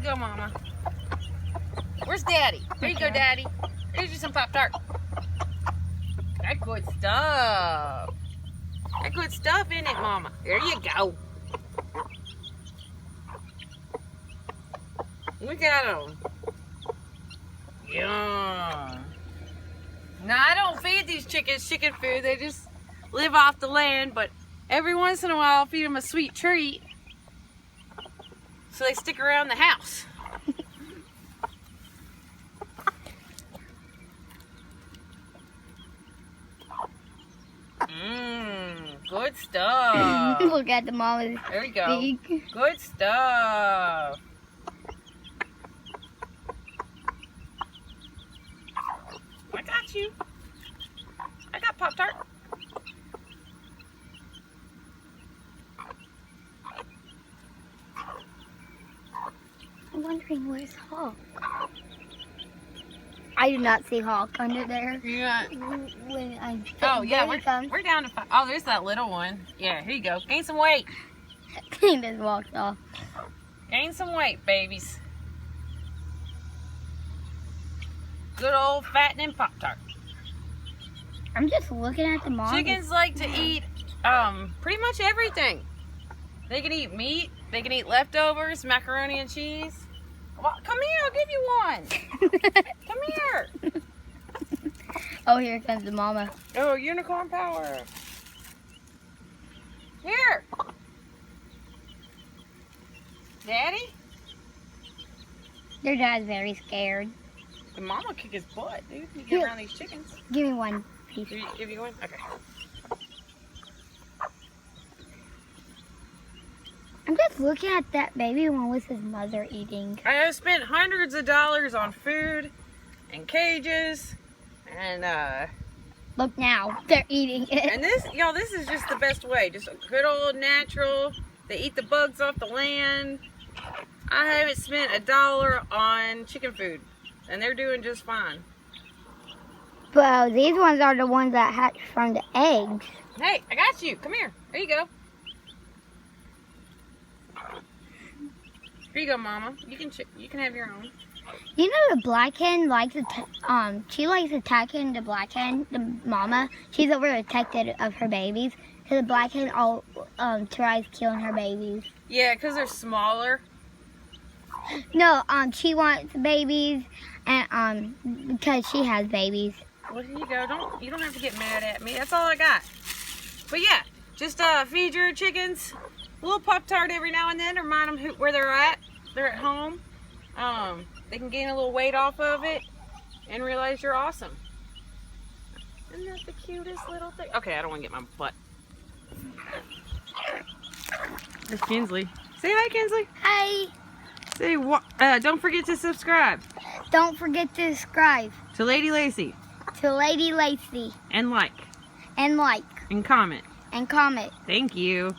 you go, Mama. Where's Daddy? There you go, Daddy. Here's you some Pop-Tart. That good stuff. That good stuff in it, Mama. There you go. Look at them. Yum. Now, I don't feed these chickens chicken food. They just live off the land, but every once in a while I'll feed them a sweet treat so they stick around the house. Good stuff. Look at the mama's. There we go. Good stuff. I got you. I got Pop-Tart. I'm wondering where's Hawk. I do not see Hawk under there. Yeah. When I Oh yeah, we're down to 5. Oh, there's that little one. Yeah, here you go. Gain some weight. He just walked off. Gain some weight, babies. Good old fattening Pop-Tart. I'm just looking at the mom. Chickens like to eat pretty much everything. They can eat meat. They can eat leftovers, macaroni and cheese. Well, come here, I'll give you one. Come here. Oh, here comes the mama. Oh, unicorn power. Here. Daddy? Their dad's very scared. The mama will kick his butt, dude. You get around these chickens. Give me one piece. Give you one? Okay. I'm just looking at that baby one with his mother eating. I have spent hundreds of dollars on food and cages and Look now, they're eating it. and this, y'all, this is just the best way. Just a good old natural. They eat the bugs off the land. I haven't spent $1 on chicken food, and they're doing just fine. Well, these ones are the ones that hatch from the eggs. Hey, I got you. Come here. There you go. Here you go, Mama. You can have your own. You know the black hen likes she likes attacking the black hen, the mama. She's overprotected of her babies. So the black hen tries killing her babies. Yeah, because they're smaller. No, she wants babies, and because she has babies. Well, here you go. You don't have to get mad at me. That's all I got. But yeah, just feed your chickens a little Pop-Tart every now and then. Remind them where they're at. They're at home. They can gain a little weight off of it and realize you're awesome. Isn't that the cutest little thing? Okay, I don't want to get my butt. There's Kinsley. Say hi, Kinsley. Hi. Say what? Don't forget to subscribe. Don't forget to subscribe To Lady Lacey. to Lady Lacey And like. and like And comment. and comment. Thank you.